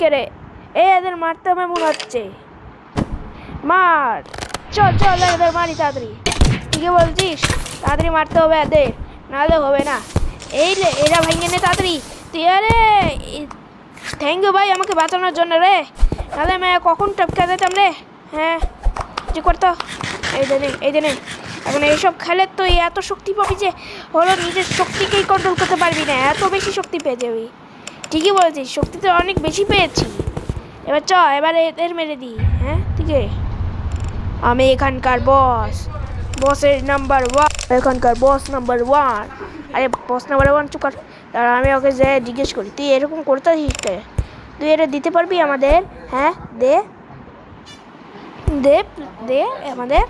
কে রে? এদের মারতে হবে মনে হচ্ছে। মার, চল চল এদের মারি তাড়াতাড়ি। ঠিকই বলছিস, তাড়াতাড়ি মারতে হবে এদের, নাহলে হবে না। এই রে, এরা ভেঙে নে তাড়াতাড়ি। তুই আরে থ্যাংক ইউ ভাই আমাকে বাঁচানোর জন্য রে, নাহলে আমি কখন টপকে যেতাম রে। হ্যাঁ যে করতো, এই দে নে, এই দে নে। এখন এইসব খেলে তুই এত শক্তি পাবি যে হলো নিজের শক্তিকেই কন্ট্রোল করতে পারবি না, এত বেশি শক্তি পেয়ে যাবি। ঠিকই বলছিস, শক্তি তো অনেক বেশি পেয়েছি। এবার চ, এবার এদের মেরে দিই। হ্যাঁ ঠিক আছে, আমি এখানকার বস, বসের নাম্বার 1, এখানকার বস নাম্বার 1। আরে বস নাম্বার 1 চুপ কর। আর আমি ওকে যে জিজ্ঞেস করি, তুই এরকম করতে শিখতে, তুই এটা দিতে পারবি আমাদের? হ্যাঁ দে দে দে আমাদের,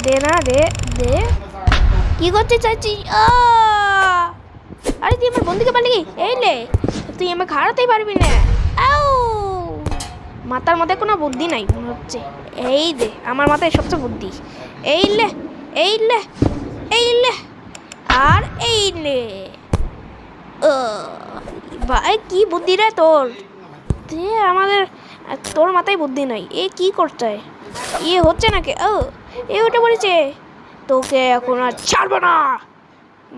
দে না, দে দে। কি করতে চাইছিস? আরে তুই আমার বন্ধুকে পারলি? এই লে, তুই আমাকে হারাতেই পারবি না। আউ, মাথার মধ্যে কোনো বুদ্ধি নাই মনে হচ্ছে। এই দে, আমার মাথায় সবচেয়ে বুদ্ধি। এই লে, এই লে, এই লে, আর এই লে। ভাই কি বুদ্ধি রে তোর? তুই আমাদের, তোর মাথায় বুদ্ধি নাই। এ কি করতে ইয়ে হচ্ছে নাকি? এ উঠে পড়েছে। তোকে এখন আর ছাড়বো না,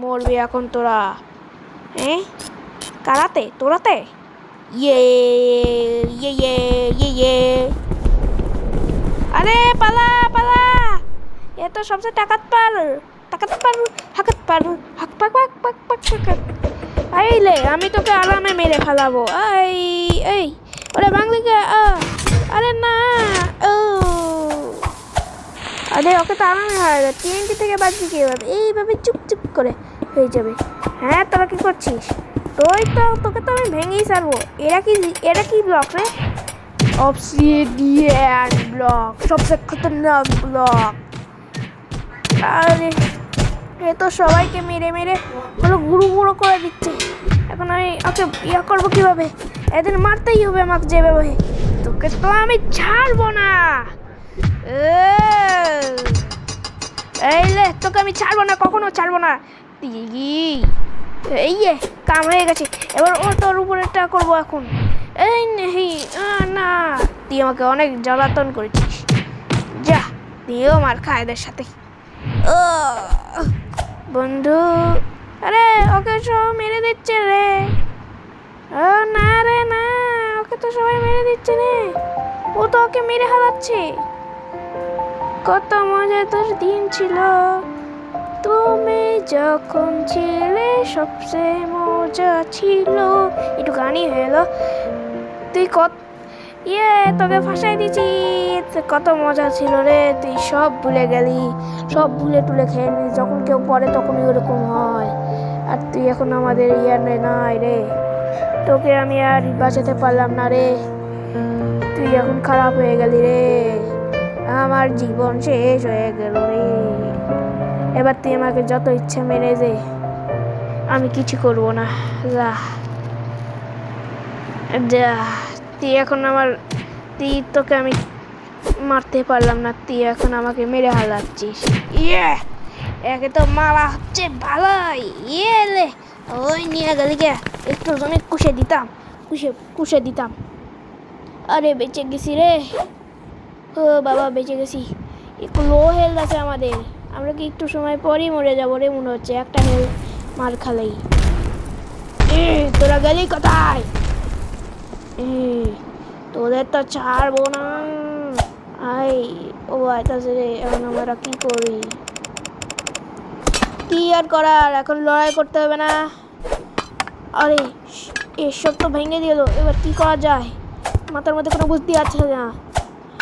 মরবি এখন তোরা। হ্যাঁ কারাতে তোরাতে, ইয়ে ইয়ে ইয়ে ইয়ে ইয়ে। আরে পালা পালা, এ তো সবচেয়ে টাকাত পার, টাকাত পার, হাকাত পার, হাক পাক পাক পাক পাক পাক। আইলে আমি তোকে আরামে মেরে ফেলাবো। এই এই ওরে বাংলিকে, আরে না, ও আরে ওকে তো আরামে হয়ে যাবে। TNT থেকে বাঁচবি কীভাবে? এইভাবে চুপ চুপ করে হয়ে যাবে। হ্যাঁ তোরা কি করছিস? তোকে তো আমি ভেঙেই ছাড়বো। এরা কি ব্লক রে? অবসিডিয়ান ব্লক, সবচেয়ে খতরনাক ব্লক। আরে এ তো সবাইকে মেরে মেরে হলো গুঁড়ো গুঁড়ো করে দিচ্ছে। এখন আমি ওকে ইয়া করবো কীভাবে? এদের মারতেই হবে আমাকে যেভাবে। তোকে তো আমি ছাড়বো না। এই লে, তোকে আমি ছাড়বো না, কখনো ছাড়বো না। এই কাম হয়ে গেছে। এবার ও তোর উপরেরটা করবো এখন। এই নেই না, তুই আমাকে অনেক জ্বালাতন করেছিস, যা তুইও মার খা এদের সাথে। বন্ধু, আরে ওকে সব মেরে দিচ্ছে রে। না রে না, ওকে তো সবাই মেরে দিচ্ছে রে। ও তো ওকে মেরে হারাচ্ছে। কত মজাদার দিন ছিল তুমি যখন ছিলে, সবচেয়ে মজা ছিল। একটু গানই হয়ে এলো। তুই তোকে ফাঁসাই দিছি। কত মজা ছিল রে, তুই সব ভুলে গেলি, সব ভুলে টুলে খেয়ে নিলি। যখন কেউ পড়ে তখনই ওরকম হয়। আর তুই এখন আমাদের নাই রে, তোকে আমি আর বাঁচাতে পারলাম না রে। তুই এখন খারাপ হয়ে গেলি রে, আমার জীবন শেষ হয়ে গেল রে। এবার তুই আমাকে যত ইচ্ছা মেরে দে, আমি কিছু করবো না। যা যা, তুই এখন তোকে আমি মারতে পারলাম না, তুই এখন আমাকে মেরে হালাচ্ছিস। একে তো মারা হচ্ছে ভালোই। লে, ওই নিয়ে গেলি গে, একটু জমি কুষে দিতাম। আরে বেঁচে গেছি রে, ও বাবা বেঁচে গেছি। একটু লো হেলথ আছে আমাদের, আমরা কি একটু সময় পরই মরে যাবো রে মনে হচ্ছে, একটা হেলথ মার খালেই। তোরা গেলি কোথায়? তোদের তো ছাড়বো না। ও আইতাছে রে, এখন আমরা কি করি? কি আর করার, এখন লড়াই করতে হবে না। আরে এসব তো ভেঙে দিল, এবার কি করা যায়? মাথার মধ্যে কোনো বুদ্ধি আছে না।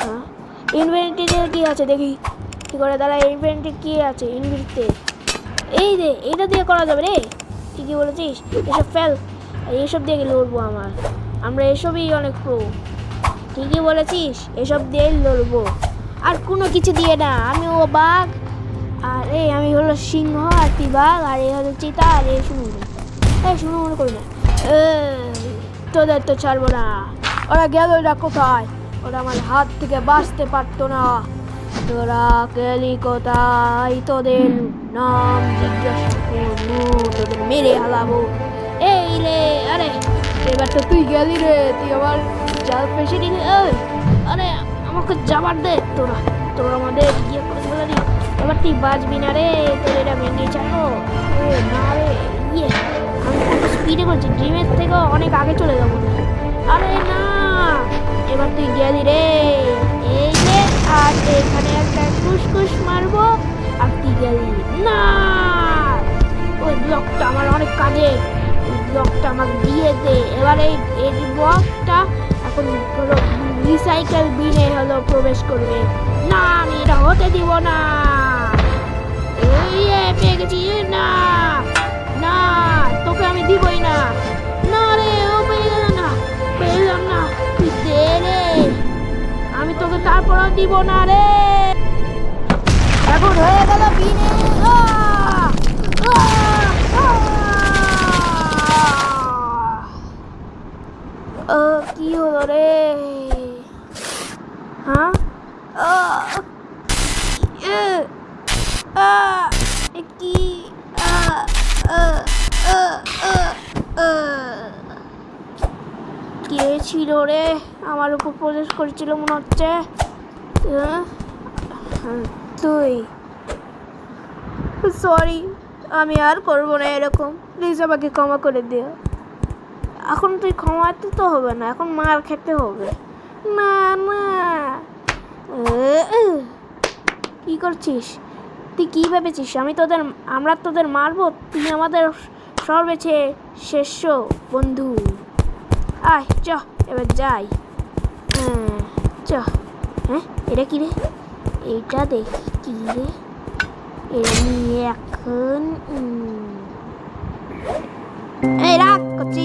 হ্যাঁ ইনভেন্টরিতে কি আছে দেখি, কি করে দাঁড়া। ইনভেন্টরি কি আছে ইনভেন্টরিতে? এই রে, এইটা দিয়ে করা যাবে রে। ঠিকই বলেছিস, এসব ফেল, এইসব দিয়ে লড়বো আমরা এসবই অনেক প্রো। ঠিকই বলেছিস, এসব দিয়েই লড়বো, আর কোনো কিছু দিয়ে না। আমি ও বাঘ, আর আমি হলো সিংহ, আর তুই বাঘ, আর হলো চিতা, আর শুনো মনে করি না। তোদের তো ছাড়বো না। ওরা গেল, ওরা কোথায়? ওরা আমার হাত থেকে বাঁচতে পারতো না। তোরা গেলি কোথায়? তোদের নাম জিজ্ঞাসা করবো, তোদের মেরে হালাবো। এই লে, আরে এবার তো তুই গেলি রে, তুই আমার জাল ফেসে দিলি। আরে আমাকে যাবার দে, তোরা তোরা আমাদের ইয়ে করে ফেলালি। এবার তুই বাঁচবি না রে, তোর এটা ভেঙে যাবো। না রে, ইয়ে আমি কত স্পিডে করছি, ড্রিমের থেকেও অনেক আগে চলে যাবো। আরে না, এবার তুই গেলি রে। এই যে আর এখানে একটা কুসকুস মারবো, আর তুই গেলি না। ওই ব্লকটা আমার অনেক কাজে, ওই ব্লকটা আমাকে দিয়ে দে। এবার এই ব্লকটা এখন হলো রিসাইকেল বিনে হলো প্রবেশ করবে। না, আমি এটা হতে দিব না। পেয়ে গেছি। না না, তোকে আমি দিবই না। না রে, ও পেয়ে গেল না, পেলাম না। তুই দে রে, আমি তোকে তারপরও দিব না রে। এখন হয়ে গেল বিনে। কি হলো রে? হ্যাঁ, কি কে ছিল রে আমার উপর প্রবেশ করেছিল মনে হচ্ছে? তুই? সরি, আমি আর করবো না এরকম, প্লিজ আমাকে ক্ষমা করে দিও। এখন তুই ক্ষমাতে তো হবে না, এখন মার খেতে হবে। না না, কি করছিস তুই? কি ভেবেছিস আমরা তোদের মারবো? তুই আমাদের সর্বেছে শেষ বন্ধু। আয় চ, এবার যাই। চ। হ্যাঁ, এটা কি রে? এইটা দেখি কি রে। এটা নিয়ে এখন এই রাখ করছি।